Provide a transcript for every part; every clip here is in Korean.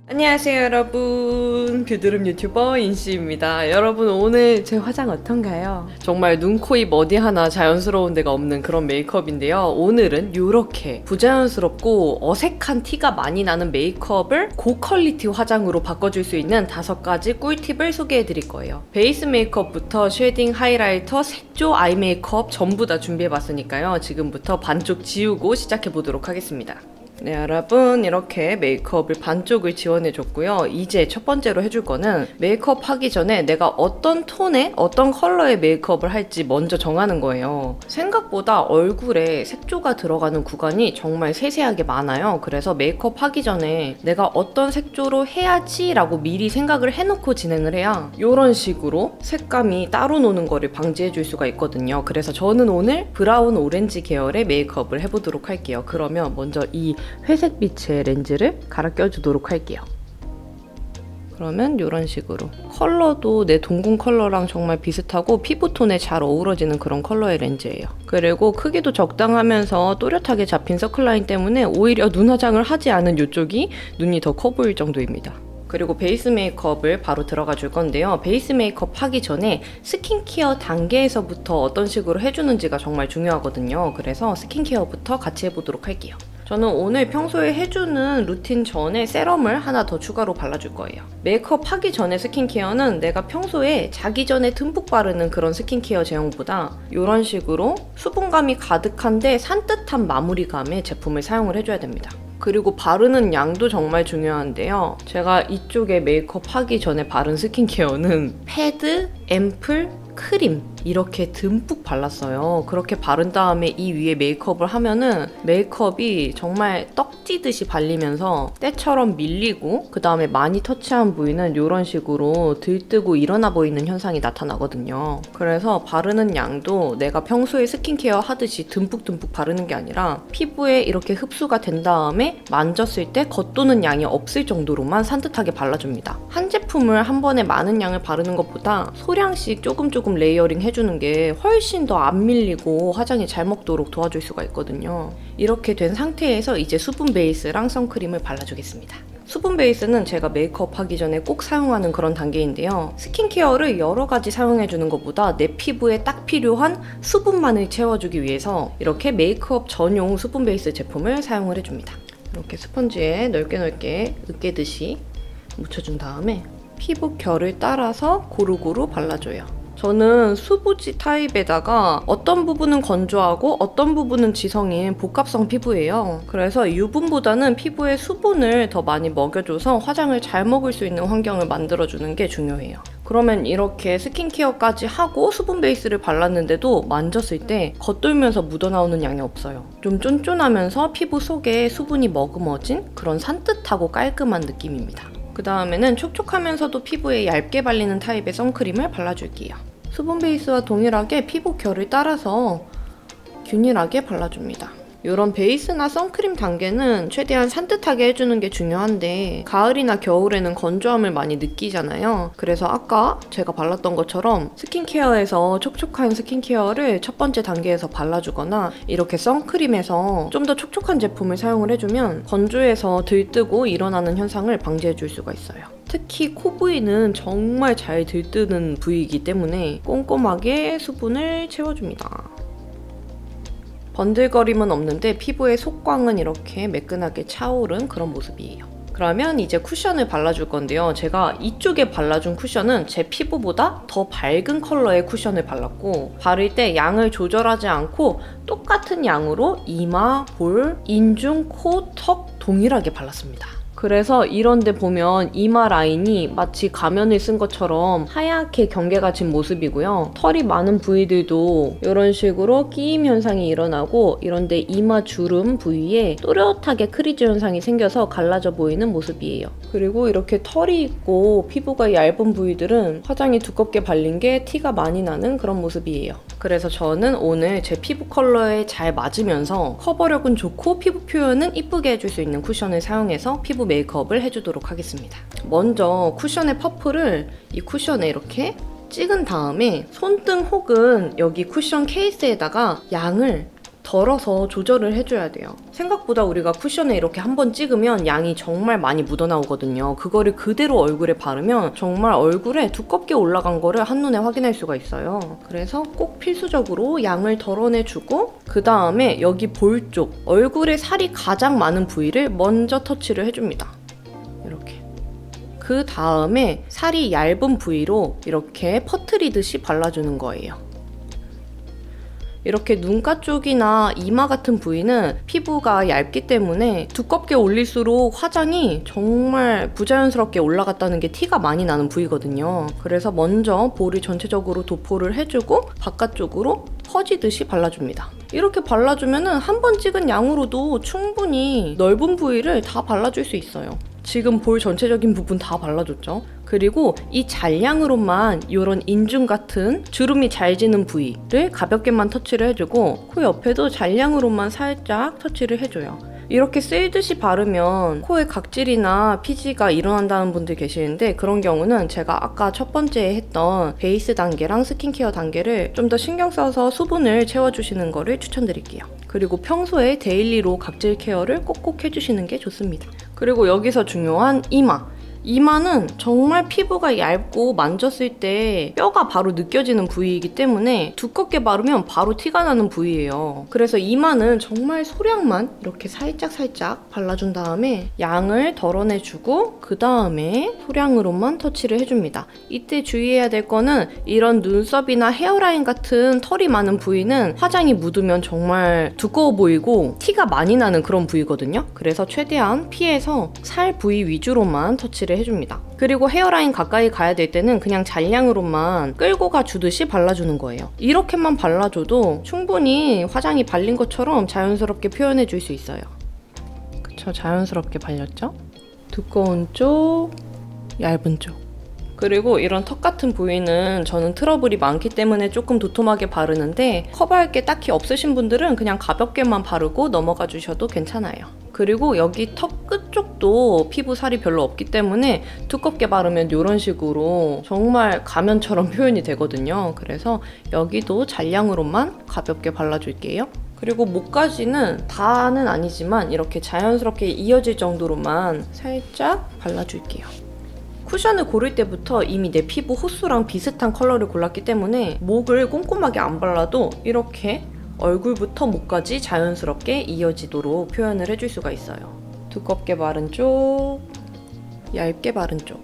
안녕하세요 여러분, 뷰드룸 유튜버 인씨입니다. 여러분, 오늘 제 화장 어떤가요? 정말 눈, 코, 입 어디 하나 자연스러운 데가 없는 그런 메이크업인데요. 오늘은 이렇게 부자연스럽고 어색한 티가 많이 나는 메이크업을 고퀄리티 화장으로 바꿔줄 수 있는 5가지 꿀팁을 소개해 드릴 거예요. 베이스 메이크업부터 쉐딩, 하이라이터, 색조, 아이 메이크업 전부 다 준비해봤으니까요. 지금부터 반쪽 지우고 시작해 보도록 하겠습니다. 네, 여러분, 이렇게 메이크업을 반쪽을 지원해줬고요. 이제 첫 번째로 해줄 거는 메이크업 하기 전에 내가 어떤 톤의 어떤 컬러의 메이크업을 할지 먼저 정하는 거예요. 생각보다 얼굴에 색조가 들어가는 구간이 정말 세세하게 많아요. 그래서 메이크업 하기 전에 내가 어떤 색조로 해야지 라고 미리 생각을 해놓고 진행을 해야 이런 식으로 색감이 따로 노는 거를 방지해줄 수가 있거든요. 그래서 저는 오늘 브라운 오렌지 계열의 메이크업을 해보도록 할게요. 그러면 먼저 이 회색 빛의 렌즈를 갈아 껴주도록 할게요. 그러면 이런 식으로 컬러도 내 동공 컬러랑 정말 비슷하고 피부톤에 잘 어우러지는 그런 컬러의 렌즈예요. 그리고 크기도 적당하면서 또렷하게 잡힌 서클라인 때문에 오히려 눈 화장을 하지 않은 이쪽이 눈이 더 커 보일 정도입니다. 그리고 베이스 메이크업을 바로 들어가 줄 건데요. 베이스 메이크업 하기 전에 스킨케어 단계에서부터 어떤 식으로 해주는지가 정말 중요하거든요. 그래서 스킨케어부터 같이 해보도록 할게요. 저는 오늘 평소에 해주는 루틴 전에 세럼을 하나 더 추가로 발라줄 거예요. 메이크업 하기 전에 스킨케어는 내가 평소에 자기 전에 듬뿍 바르는 그런 스킨케어 제형보다 이런 식으로 수분감이 가득한데 산뜻한 마무리감의 제품을 사용을 해줘야 됩니다. 그리고 바르는 양도 정말 중요한데요. 제가 이쪽에 메이크업 하기 전에 바른 스킨케어는 패드, 앰플, 크림 이렇게 듬뿍 발랐어요. 그렇게 바른 다음에 이 위에 메이크업을 하면은 메이크업이 정말 떡지듯이 발리면서 때처럼 밀리고 그 다음에 많이 터치한 부위는 이런 식으로 들뜨고 일어나 보이는 현상이 나타나거든요. 그래서 바르는 양도 내가 평소에 스킨케어 하듯이 듬뿍듬뿍 바르는 게 아니라 피부에 이렇게 흡수가 된 다음에 만졌을 때 겉도는 양이 없을 정도로만 산뜻하게 발라줍니다. 한 제품을 한 번에 많은 양을 바르는 것보다 소량씩 조금 레이어링 해주는 게 훨씬 더 안 밀리고 화장이 잘 먹도록 도와줄 수가 있거든요. 이렇게 된 상태에서 이제 수분 베이스랑 선크림을 발라주겠습니다. 수분 베이스는 제가 메이크업 하기 전에 꼭 사용하는 그런 단계인데요. 스킨케어를 여러 가지 사용해주는 것보다 내 피부에 딱 필요한 수분만을 채워주기 위해서 이렇게 메이크업 전용 수분 베이스 제품을 사용을 해줍니다. 이렇게 스펀지에 넓게 으깨듯이 묻혀준 다음에 피부 결을 따라서 고루고루 발라줘요. 저는 수부지 타입에다가 어떤 부분은 건조하고 어떤 부분은 지성인 복합성 피부예요. 그래서 유분보다는 피부에 수분을 더 많이 먹여줘서 화장을 잘 먹을 수 있는 환경을 만들어주는 게 중요해요. 그러면 이렇게 스킨케어까지 하고 수분 베이스를 발랐는데도 만졌을 때 겉돌면서 묻어나오는 양이 없어요. 좀 쫀쫀하면서 피부 속에 수분이 머금어진 그런 산뜻하고 깔끔한 느낌입니다. 그 다음에는 촉촉하면서도 피부에 얇게 발리는 타입의 선크림을 발라줄게요. 수분 베이스와 동일하게 피부 결을 따라서 균일하게 발라줍니다. 이런 베이스나 선크림 단계는 최대한 산뜻하게 해주는 게 중요한데 가을이나 겨울에는 건조함을 많이 느끼잖아요. 그래서 아까 제가 발랐던 것처럼 스킨케어에서 촉촉한 스킨케어를 첫 번째 단계에서 발라주거나 이렇게 선크림에서 좀 더 촉촉한 제품을 사용을 해주면 건조해서 들뜨고 일어나는 현상을 방지해줄 수가 있어요. 특히 코 부위는 정말 잘 들뜨는 부위이기 때문에 꼼꼼하게 수분을 채워줍니다. 번들거림은 없는데 피부의 속광은 이렇게 매끈하게 차오른 그런 모습이에요. 그러면 이제 쿠션을 발라줄 건데요. 제가 이쪽에 발라준 쿠션은 제 피부보다 더 밝은 컬러의 쿠션을 발랐고 바를 때 양을 조절하지 않고 똑같은 양으로 이마, 볼, 인중, 코, 턱 동일하게 발랐습니다. 그래서 이런데 보면 이마 라인이 마치 가면을 쓴 것처럼 하얗게 경계가 진 모습이고요. 털이 많은 부위들도 이런 식으로 끼임 현상이 일어나고 이런데 이마 주름 부위에 또렷하게 크리즈 현상이 생겨서 갈라져 보이는 모습이에요. 그리고 이렇게 털이 있고 피부가 얇은 부위들은 화장이 두껍게 발린 게 티가 많이 나는 그런 모습이에요. 그래서 저는 오늘 제 피부 컬러에 잘 맞으면서 커버력은 좋고 피부 표현은 이쁘게 해줄 수 있는 쿠션을 사용해서 피부 메이크업을 해주도록 하겠습니다. 먼저 쿠션의 퍼프를 이 쿠션에 이렇게 찍은 다음에 손등 혹은 여기 쿠션 케이스에다가 양을 더 덜어서 조절을 해줘야 돼요. 생각보다 우리가 쿠션에 이렇게 한번 찍으면 양이 정말 많이 묻어나오거든요. 그거를 그대로 얼굴에 바르면 정말 얼굴에 두껍게 올라간 거를 한눈에 확인할 수가 있어요. 그래서 꼭 필수적으로 양을 덜어내주고 그 다음에 여기 볼 쪽, 얼굴에 살이 가장 많은 부위를 먼저 터치를 해줍니다. 이렇게. 그 다음에 살이 얇은 부위로 이렇게 퍼트리듯이 발라주는 거예요. 이렇게 눈가 쪽이나 이마 같은 부위는 피부가 얇기 때문에 두껍게 올릴수록 화장이 정말 부자연스럽게 올라갔다는 게 티가 많이 나는 부위거든요. 그래서 먼저 볼을 전체적으로 도포를 해주고 바깥쪽으로 퍼지듯이 발라줍니다. 이렇게 발라주면 한 번 찍은 양으로도 충분히 넓은 부위를 다 발라줄 수 있어요. 지금 볼 전체적인 부분 다 발라줬죠. 그리고 이 잔량으로만 이런 인중 같은 주름이 잘 지는 부위를 가볍게만 터치를 해주고 코 옆에도 잔량으로만 살짝 터치를 해줘요. 이렇게 쓸듯이 바르면 코에 각질이나 피지가 일어난다는 분들 계시는데 그런 경우는 제가 아까 첫 번째 했던 베이스 단계랑 스킨케어 단계를 좀 더 신경 써서 수분을 채워주시는 거를 추천드릴게요. 그리고 평소에 데일리로 각질 케어를 꼭꼭 해주시는 게 좋습니다. 그리고 여기서 중요한 이마. 이마는 정말 피부가 얇고 만졌을 때 뼈가 바로 느껴지는 부위이기 때문에 두껍게 바르면 바로 티가 나는 부위예요. 그래서 이마는 정말 소량만 이렇게 살짝 발라준 다음에 양을 덜어내주고 그 다음에 소량으로만 터치를 해줍니다. 이때 주의해야 될 거는 이런 눈썹이나 헤어라인 같은 털이 많은 부위는 화장이 묻으면 정말 두꺼워 보이고 티가 많이 나는 그런 부위거든요. 그래서 최대한 피해서 살 부위 위주로만 터치를 해줍니다. 그리고 헤어라인 가까이 가야 될 때는 그냥 잔량으로만 끌고 가주듯이 발라주는 거예요. 이렇게만 발라줘도 충분히 화장이 발린 것처럼 자연스럽게 표현해 줄 수 있어요. 그쵸? 자연스럽게 발렸죠? 두꺼운 쪽, 얇은 쪽. 그리고 이런 턱 같은 부위는 저는 트러블이 많기 때문에 조금 도톰하게 바르는데 커버할 게 딱히 없으신 분들은 그냥 가볍게만 바르고 넘어가 주셔도 괜찮아요. 그리고 여기 턱 끝쪽도 피부 살이 별로 없기 때문에 두껍게 바르면 이런 식으로 정말 가면처럼 표현이 되거든요. 그래서 여기도 잔량으로만 가볍게 발라줄게요. 그리고 목까지는 다는 아니지만 이렇게 자연스럽게 이어질 정도로만 살짝 발라줄게요. 쿠션을 고를 때부터 이미 내 피부 호수랑 비슷한 컬러를 골랐기 때문에 목을 꼼꼼하게 안 발라도 이렇게 얼굴부터 목까지 자연스럽게 이어지도록 표현을 해줄 수가 있어요. 두껍게 바른 쪽, 얇게 바른 쪽.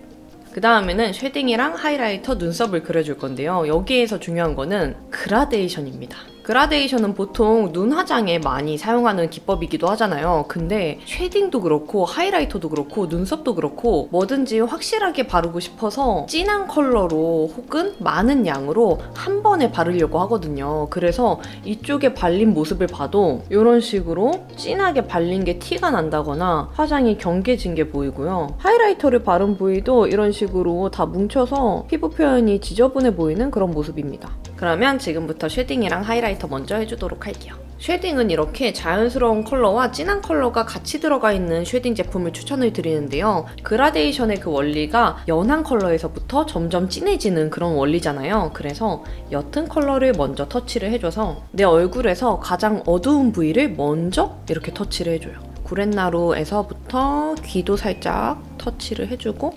그 다음에는 쉐딩이랑 하이라이터, 눈썹을 그려줄 건데요. 여기에서 중요한 거는 그라데이션입니다. 그라데이션은 보통 눈 화장에 많이 사용하는 기법이기도 하잖아요. 근데 쉐딩도 그렇고 하이라이터도 그렇고 눈썹도 그렇고 뭐든지 확실하게 바르고 싶어서 진한 컬러로 혹은 많은 양으로 한 번에 바르려고 하거든요. 그래서 이쪽에 발린 모습을 봐도 이런 식으로 진하게 발린 게 티가 난다거나 화장이 경계진 게 보이고요. 하이라이터를 바른 부위도 이런 식으로 다 뭉쳐서 피부 표현이 지저분해 보이는 그런 모습입니다. 그러면 지금부터 쉐딩이랑 하이라이터 먼저 해주도록 할게요. 쉐딩은 이렇게 자연스러운 컬러와 진한 컬러가 같이 들어가 있는 쉐딩 제품을 추천을 드리는데요. 그라데이션의 그 원리가 연한 컬러에서부터 점점 진해지는 그런 원리잖아요. 그래서 옅은 컬러를 먼저 터치를 해줘서 내 얼굴에서 가장 어두운 부위를 먼저 이렇게 터치를 해줘요. 구렛나루에서부터 귀도 살짝 터치를 해주고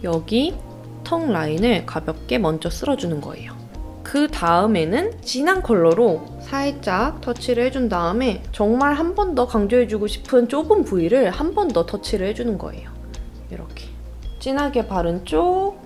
여기 턱 라인을 가볍게 먼저 쓸어주는 거예요. 그 다음에는 진한 컬러로 살짝 터치를 해준 다음에 정말 한 번 더 강조해주고 싶은 좁은 부위를 한 번 더 터치를 해주는 거예요. 이렇게 진하게 바른 쪽,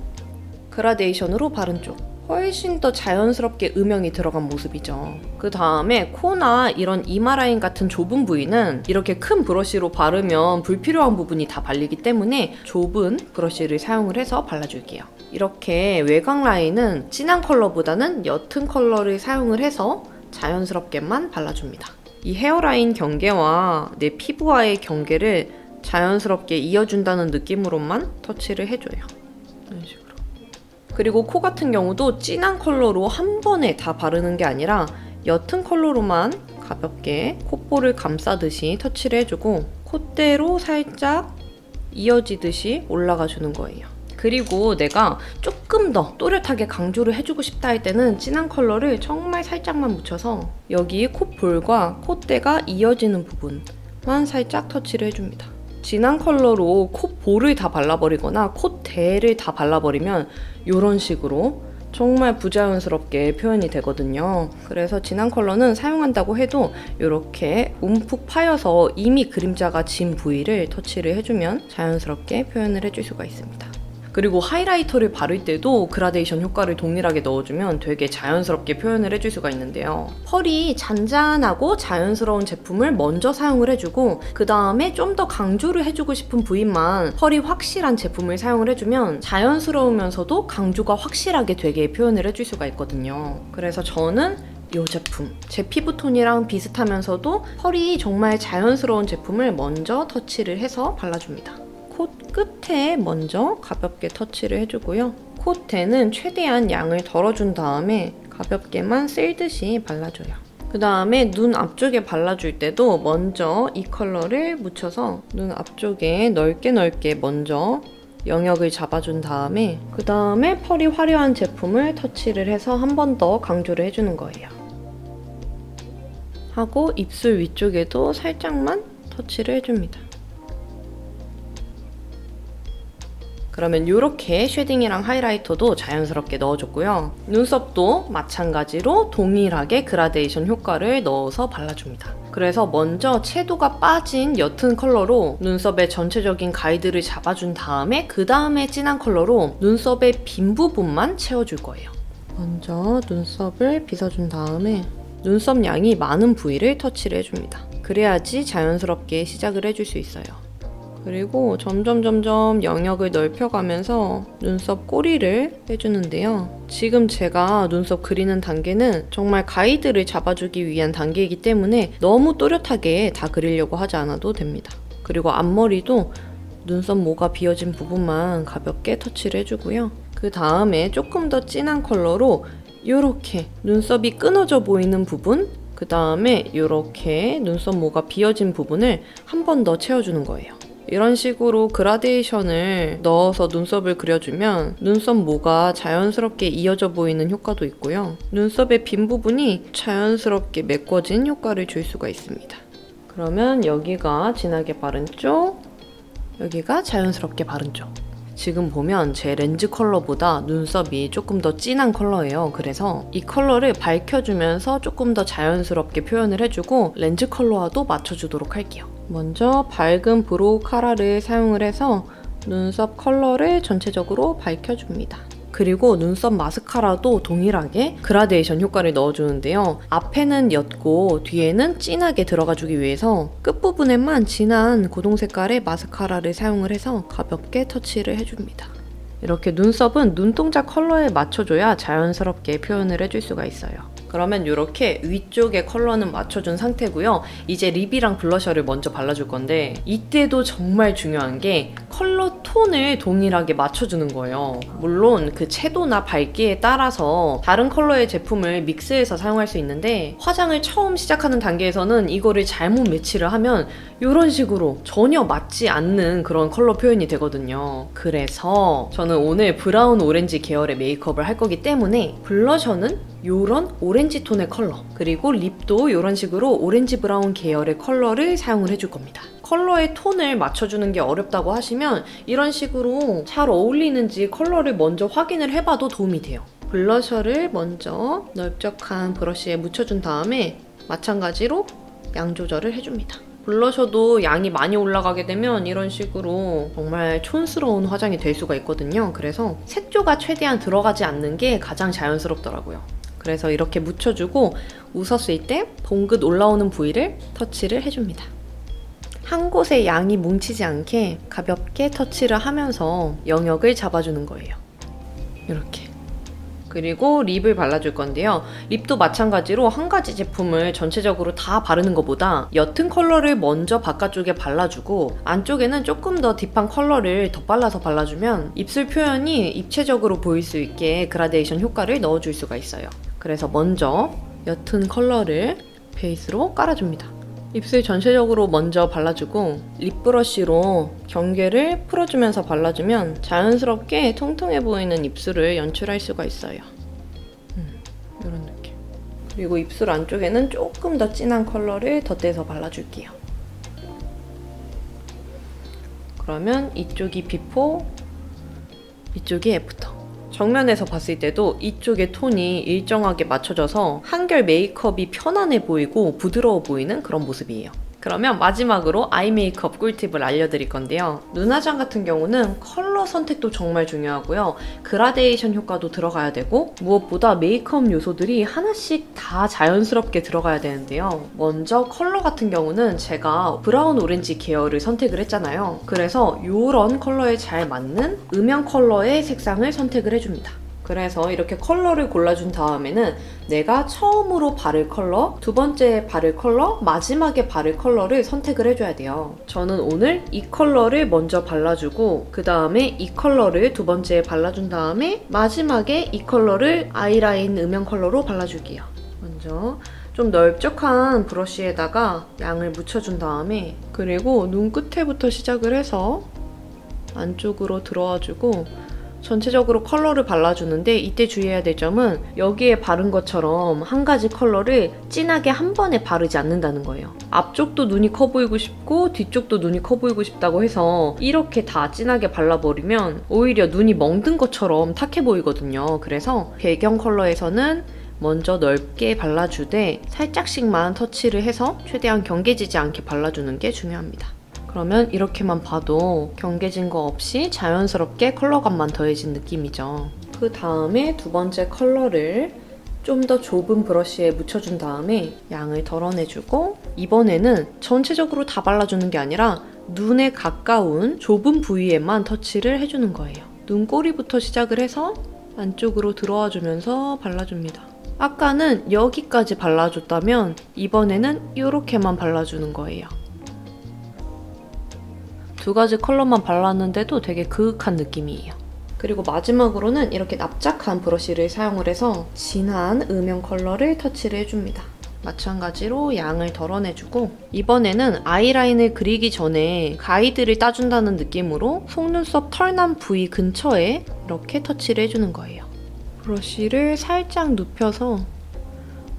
그라데이션으로 바른 쪽. 훨씬 더 자연스럽게 음영이 들어간 모습이죠. 그 다음에 코나 이런 이마 라인 같은 좁은 부위는 이렇게 큰 브러쉬로 바르면 불필요한 부분이 다 발리기 때문에 좁은 브러쉬를 사용을 해서 발라줄게요. 이렇게 외곽 라인은 진한 컬러보다는 옅은 컬러를 사용을 해서 자연스럽게만 발라줍니다. 이 헤어라인 경계와 내 피부와의 경계를 자연스럽게 이어준다는 느낌으로만 터치를 해줘요. 이런 식으로. 그리고 코 같은 경우도 진한 컬러로 한 번에 다 바르는 게 아니라 옅은 컬러로만 가볍게 콧볼을 감싸듯이 터치를 해주고 콧대로 살짝 이어지듯이 올라가 주는 거예요. 그리고 내가 조금 더 또렷하게 강조를 해주고 싶다 할 때는 진한 컬러를 정말 살짝만 묻혀서 여기 콧볼과 콧대가 이어지는 부분만 살짝 터치를 해줍니다. 진한 컬러로 콧볼을 다 발라버리거나 콧대를 다 발라버리면 이런 식으로 정말 부자연스럽게 표현이 되거든요. 그래서 진한 컬러는 사용한다고 해도 이렇게 움푹 파여서 이미 그림자가 진 부위를 터치를 해주면 자연스럽게 표현을 해줄 수가 있습니다. 그리고 하이라이터를 바를 때도 그라데이션 효과를 동일하게 넣어주면 되게 자연스럽게 표현을 해줄 수가 있는데요. 펄이 잔잔하고 자연스러운 제품을 먼저 사용을 해주고 그 다음에 좀 더 강조를 해주고 싶은 부위만 펄이 확실한 제품을 사용을 해주면 자연스러우면서도 강조가 확실하게 되게 표현을 해줄 수가 있거든요. 그래서 저는 이 제품, 제 피부톤이랑 비슷하면서도 펄이 정말 자연스러운 제품을 먼저 터치를 해서 발라줍니다. 콧 끝에 먼저 가볍게 터치를 해주고요. 콧대는 최대한 양을 덜어준 다음에 가볍게만 쓸듯이 발라줘요. 그 다음에 눈 앞쪽에 발라줄 때도 먼저 이 컬러를 묻혀서 눈 앞쪽에 넓게 먼저 영역을 잡아준 다음에 그 다음에 펄이 화려한 제품을 터치를 해서 한 번 더 강조를 해주는 거예요. 하고 입술 위쪽에도 살짝만 터치를 해줍니다. 그러면 이렇게 쉐딩이랑 하이라이터도 자연스럽게 넣어줬고요. 눈썹도 마찬가지로 동일하게 그라데이션 효과를 넣어서 발라줍니다. 그래서 먼저 채도가 빠진 옅은 컬러로 눈썹의 전체적인 가이드를 잡아준 다음에 그 다음에 진한 컬러로 눈썹의 빈 부분만 채워줄 거예요. 먼저 눈썹을 빗어준 다음에 눈썹 양이 많은 부위를 터치를 해줍니다. 그래야지 자연스럽게 시작을 해줄 수 있어요. 그리고 점점 영역을 넓혀가면서 눈썹 꼬리를 해주는데요. 지금 제가 눈썹 그리는 단계는 정말 가이드를 잡아주기 위한 단계이기 때문에 너무 또렷하게 다 그리려고 하지 않아도 됩니다. 그리고 앞머리도 눈썹 모가 비어진 부분만 가볍게 터치를 해주고요. 그 다음에 조금 더 진한 컬러로 이렇게 눈썹이 끊어져 보이는 부분, 그 다음에 이렇게 눈썹 모가 비어진 부분을 한 번 더 채워주는 거예요. 이런 식으로 그라데이션을 넣어서 눈썹을 그려주면 눈썹 모가 자연스럽게 이어져 보이는 효과도 있고요. 눈썹의 빈 부분이 자연스럽게 메꿔진 효과를 줄 수가 있습니다. 그러면 여기가 진하게 바른 쪽, 여기가 자연스럽게 바른 쪽. 지금 보면 제 렌즈 컬러보다 눈썹이 조금 더 진한 컬러예요. 그래서 이 컬러를 밝혀주면서 조금 더 자연스럽게 표현을 해주고 렌즈 컬러와도 맞춰주도록 할게요. 먼저 밝은 브로우 카라를 사용을 해서 눈썹 컬러를 전체적으로 밝혀줍니다. 그리고 눈썹 마스카라도 동일하게 그라데이션 효과를 넣어주는데요. 앞에는 옅고 뒤에는 진하게 들어가주기 위해서 끝부분에만 진한 고동 색깔의 마스카라를 사용을 해서 가볍게 터치를 해줍니다. 이렇게 눈썹은 눈동자 컬러에 맞춰줘야 자연스럽게 표현을 해줄 수가 있어요. 그러면 이렇게 위쪽에 컬러는 맞춰준 상태고요. 이제 립이랑 블러셔를 먼저 발라줄 건데 이때도 정말 중요한 게 컬러 톤을 동일하게 맞춰주는 거예요. 물론 그 채도나 밝기에 따라서 다른 컬러의 제품을 믹스해서 사용할 수 있는데 화장을 처음 시작하는 단계에서는 이거를 잘못 매치를 하면 이런 식으로 전혀 맞지 않는 그런 컬러 표현이 되거든요. 그래서 저는 오늘 브라운 오렌지 계열의 메이크업을 할 거기 때문에 블러셔는 이런 오렌지 톤의 컬러, 그리고 립도 이런 식으로 오렌지 브라운 계열의 컬러를 사용을 해줄 겁니다. 컬러의 톤을 맞춰주는 게 어렵다고 하시면 이런 식으로 잘 어울리는지 컬러를 먼저 확인을 해봐도 도움이 돼요. 블러셔를 먼저 넓적한 브러쉬에 묻혀준 다음에 마찬가지로 양 조절을 해줍니다. 블러셔도 양이 많이 올라가게 되면 이런 식으로 정말 촌스러운 화장이 될 수가 있거든요. 그래서 색조가 최대한 들어가지 않는 게 가장 자연스럽더라고요. 그래서 이렇게 묻혀주고 웃었을 때 봉긋 올라오는 부위를 터치를 해줍니다. 한 곳에 양이 뭉치지 않게 가볍게 터치를 하면서 영역을 잡아주는 거예요. 이렇게. 그리고 립을 발라줄 건데요. 립도 마찬가지로 한 가지 제품을 전체적으로 다 바르는 것보다 옅은 컬러를 먼저 바깥쪽에 발라주고 안쪽에는 조금 더 딥한 컬러를 더 발라서 발라주면 입술 표현이 입체적으로 보일 수 있게 그라데이션 효과를 넣어줄 수가 있어요. 그래서 먼저 옅은 컬러를 베이스로 깔아줍니다. 입술 전체적으로 먼저 발라주고 립브러쉬로 경계를 풀어주면서 발라주면 자연스럽게 통통해 보이는 입술을 연출할 수가 있어요. 이런 느낌. 그리고 입술 안쪽에는 조금 더 진한 컬러를 덧대서 발라줄게요. 그러면 이쪽이 비포, 이쪽이 애프터. 정면에서 봤을 때도 이쪽의 톤이 일정하게 맞춰져서 한결 메이크업이 편안해 보이고 부드러워 보이는 그런 모습이에요. 그러면 마지막으로 아이 메이크업 꿀팁을 알려드릴 건데요. 눈화장 같은 경우는 컬러 선택도 정말 중요하고요. 그라데이션 효과도 들어가야 되고 무엇보다 메이크업 요소들이 하나씩 다 자연스럽게 들어가야 되는데요. 먼저 컬러 같은 경우는 제가 브라운 오렌지 계열을 선택을 했잖아요. 그래서 이런 컬러에 잘 맞는 음영 컬러의 색상을 선택을 해줍니다. 그래서 이렇게 컬러를 골라준 다음에는 내가 처음으로 바를 컬러, 두 번째 바를 컬러, 마지막에 바를 컬러를 선택을 해줘야 돼요. 저는 오늘 이 컬러를 먼저 발라주고 그 다음에 이 컬러를 두 번째에 발라준 다음에 마지막에 이 컬러를 아이라인 음영 컬러로 발라줄게요. 먼저 좀 넓적한 브러쉬에다가 양을 묻혀준 다음에 그리고 눈 끝에부터 시작을 해서 안쪽으로 들어와주고 전체적으로 컬러를 발라주는데 이때 주의해야 될 점은 여기에 바른 것처럼 한 가지 컬러를 진하게 한 번에 바르지 않는다는 거예요. 앞쪽도 눈이 커 보이고 싶고 뒤쪽도 눈이 커 보이고 싶다고 해서 이렇게 다 진하게 발라버리면 오히려 눈이 멍든 것처럼 탁해 보이거든요. 그래서 배경 컬러에서는 먼저 넓게 발라주되 살짝씩만 터치를 해서 최대한 경계지지 않게 발라주는 게 중요합니다. 그러면 이렇게만 봐도 경계진 거 없이 자연스럽게 컬러감만 더해진 느낌이죠. 그 다음에 두 번째 컬러를 좀 더 좁은 브러쉬에 묻혀준 다음에 양을 덜어내주고 이번에는 전체적으로 다 발라주는 게 아니라 눈에 가까운 좁은 부위에만 터치를 해주는 거예요. 눈꼬리부터 시작을 해서 안쪽으로 들어와 주면서 발라줍니다. 아까는 여기까지 발라줬다면 이번에는 이렇게만 발라주는 거예요. 두 가지 컬러만 발랐는데도 되게 그윽한 느낌이에요. 그리고 마지막으로는 이렇게 납작한 브러쉬를 사용을 해서 진한 음영 컬러를 터치를 해줍니다. 마찬가지로 양을 덜어내주고 이번에는 아이라인을 그리기 전에 가이드를 따준다는 느낌으로 속눈썹 털난 부위 근처에 이렇게 터치를 해주는 거예요. 브러쉬를 살짝 눕혀서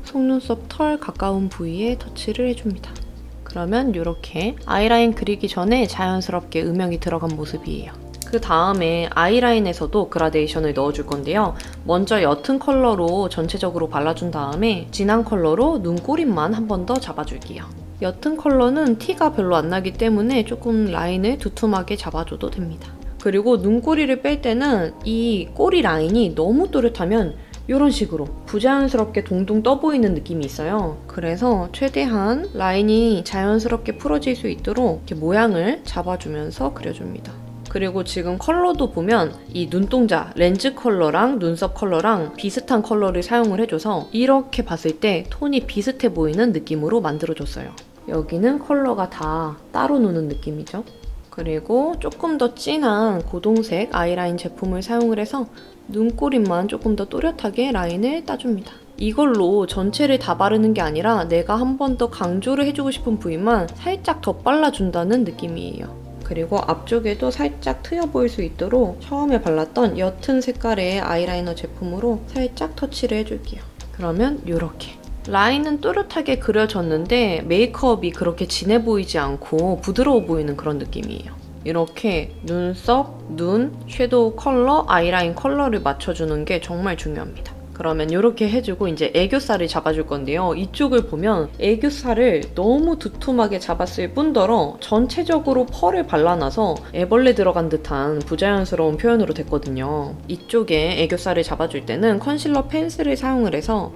속눈썹 털 가까운 부위에 터치를 해줍니다. 그러면 이렇게 아이라인 그리기 전에 자연스럽게 음영이 들어간 모습이에요. 그 다음에 아이라인에서도 그라데이션을 넣어줄 건데요. 먼저 옅은 컬러로 전체적으로 발라준 다음에 진한 컬러로 눈꼬리만 한 번 더 잡아줄게요. 옅은 컬러는 티가 별로 안 나기 때문에 조금 라인을 두툼하게 잡아줘도 됩니다. 그리고 눈꼬리를 뺄 때는 이 꼬리 라인이 너무 또렷하면 이런 식으로 부자연스럽게 동동 떠 보이는 느낌이 있어요. 그래서 최대한 라인이 자연스럽게 풀어질 수 있도록 이렇게 모양을 잡아주면서 그려줍니다. 그리고 지금 컬러도 보면 이 눈동자, 렌즈 컬러랑 눈썹 컬러랑 비슷한 컬러를 사용을 해줘서 이렇게 봤을 때 톤이 비슷해 보이는 느낌으로 만들어줬어요. 여기는 컬러가 다 따로 노는 느낌이죠. 그리고 조금 더 진한 고동색 아이라인 제품을 사용을 해서 눈꼬리만 조금 더 또렷하게 라인을 따줍니다. 이걸로 전체를 다 바르는 게 아니라 내가 한 번 더 강조를 해주고 싶은 부위만 살짝 더 발라준다는 느낌이에요. 그리고 앞쪽에도 살짝 트여 보일 수 있도록 처음에 발랐던 옅은 색깔의 아이라이너 제품으로 살짝 터치를 해줄게요. 그러면 이렇게 라인은 또렷하게 그려졌는데 메이크업이 그렇게 진해 보이지 않고 부드러워 보이는 그런 느낌이에요. 이렇게 눈썹, 눈, 섀도우 컬러, 아이라인 컬러를 맞춰주는 게 정말 중요합니다. 그러면 이렇게 해주고 이제 애교살을 잡아줄 건데요. 이쪽을 보면 애교살을 너무 두툼하게 잡았을 뿐더러 전체적으로 펄을 발라놔서 애벌레 들어간 듯한 부자연스러운 표현으로 됐거든요. 이쪽에 애교살을 잡아줄 때는 컨실러 펜슬을 사용을 해서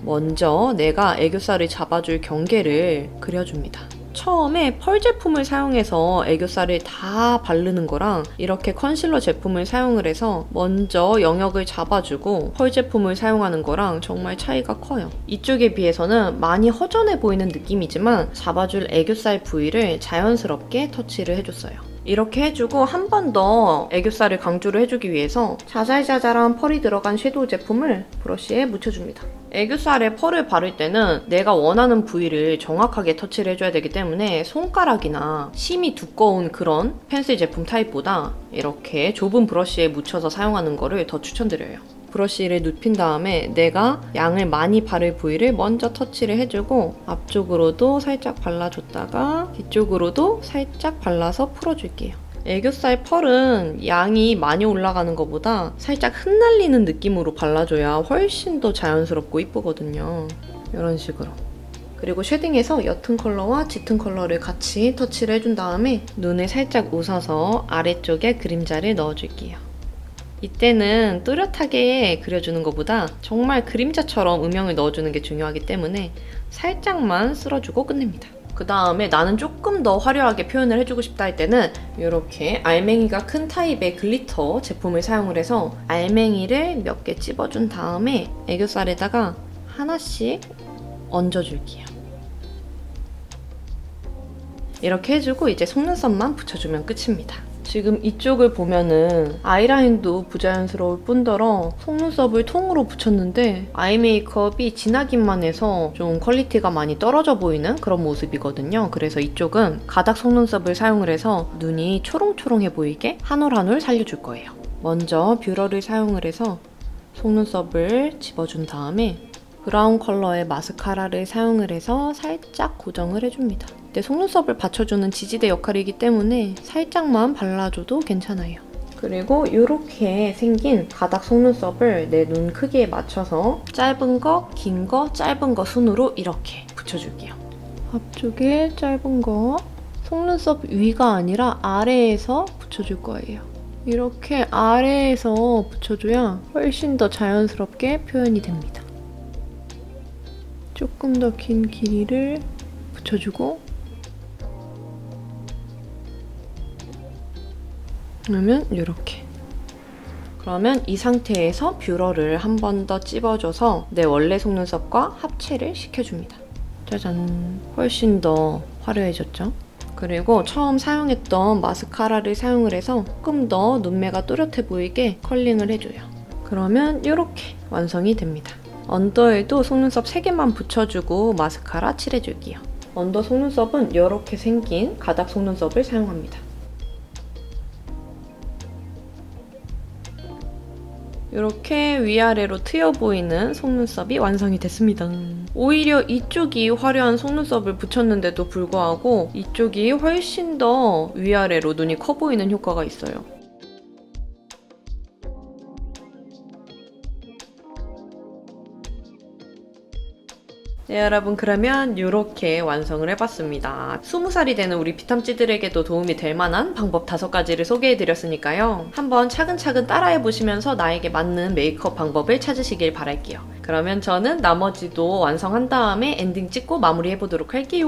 먼저 내가 애교살을 잡아줄 경계를 그려줍니다. 처음에 펄 제품을 사용해서 애교살을 다 바르는 거랑 이렇게 컨실러 제품을 사용을 해서 먼저 영역을 잡아주고 펄 제품을 사용하는 거랑 정말 차이가 커요. 이쪽에 비해서는 많이 허전해 보이는 느낌이지만 잡아줄 애교살 부위를 자연스럽게 터치를 해줬어요. 이렇게 해주고 한 번 더 애교살을 강조를 해주기 위해서 자잘자잘한 펄이 들어간 섀도우 제품을 브러쉬에 묻혀줍니다. 애교살에 펄을 바를 때는 내가 원하는 부위를 정확하게 터치를 해줘야 되기 때문에 손가락이나 심이 두꺼운 그런 펜슬 제품 타입보다 이렇게 좁은 브러쉬에 묻혀서 사용하는 거를 더 추천드려요. 브러쉬를 눕힌 다음에 내가 양을 많이 바를 부위를 먼저 터치를 해주고 앞쪽으로도 살짝 발라줬다가 뒤쪽으로도 살짝 발라서 풀어줄게요. 애교살 펄은 양이 많이 올라가는 것보다 살짝 흩날리는 느낌으로 발라줘야 훨씬 더 자연스럽고 이쁘거든요. 이런 식으로. 그리고 쉐딩에서 옅은 컬러와 짙은 컬러를 같이 터치를 해준 다음에 눈을 살짝 웃어서 아래쪽에 그림자를 넣어줄게요. 이때는 뚜렷하게 그려주는 것보다 정말 그림자처럼 음영을 넣어주는 게 중요하기 때문에 살짝만 쓸어주고 끝냅니다. 그 다음에 나는 조금 더 화려하게 표현을 해주고 싶다 할 때는 이렇게 알맹이가 큰 타입의 글리터 제품을 사용을 해서 알맹이를 몇 개 찝어준 다음에 애교살에다가 하나씩 얹어줄게요. 이렇게 해주고 이제 속눈썹만 붙여주면 끝입니다. 지금 이쪽을 보면은 아이라인도 부자연스러울 뿐더러 속눈썹을 통으로 붙였는데 아이 메이크업이 진하기만 해서 좀 퀄리티가 많이 떨어져 보이는 그런 모습이거든요. 그래서 이쪽은 가닥 속눈썹을 사용을 해서 눈이 초롱초롱해 보이게 한 올 한 올 살려줄 거예요. 먼저 뷰러를 사용을 해서 속눈썹을 집어준 다음에 브라운 컬러의 마스카라를 사용을 해서 살짝 고정을 해줍니다. 내 속눈썹을 받쳐주는 지지대 역할이기 때문에 살짝만 발라줘도 괜찮아요. 그리고 이렇게 생긴 가닥 속눈썹을 내 눈 크기에 맞춰서 짧은 거, 긴 거, 짧은 거 순으로 이렇게 붙여줄게요. 앞쪽에 짧은 거, 속눈썹 위가 아니라 아래에서 붙여줄 거예요. 이렇게 아래에서 붙여줘야 훨씬 더 자연스럽게 표현이 됩니다. 조금 더 긴 길이를 붙여주고 그러면 이렇게. 그러면 이 상태에서 뷰러를 한 번 더 찝어줘서 내 원래 속눈썹과 합체를 시켜줍니다. 짜잔! 훨씬 더 화려해졌죠? 그리고 처음 사용했던 마스카라를 사용을 해서 조금 더 눈매가 또렷해 보이게 컬링을 해줘요. 그러면 이렇게 완성이 됩니다. 언더에도 속눈썹 3개만 붙여주고 마스카라 칠해줄게요. 언더 속눈썹은 이렇게 생긴 가닥 속눈썹을 사용합니다. 이렇게 위아래로 트여 보이는 속눈썹이 완성이 됐습니다. 오히려 이쪽이 화려한 속눈썹을 붙였는데도 불구하고 이쪽이 훨씬 더 위아래로 눈이 커 보이는 효과가 있어요. 네, 여러분 그러면 이렇게 완성을 해봤습니다. 20살이 되는 우리 피탐찌들에게도 도움이 될 만한 방법 5가지를 소개해드렸으니까요. 한번 차근차근 따라해보시면서 나에게 맞는 메이크업 방법을 찾으시길 바랄게요. 그러면 저는 나머지도 완성한 다음에 엔딩 찍고 마무리해보도록 할게요.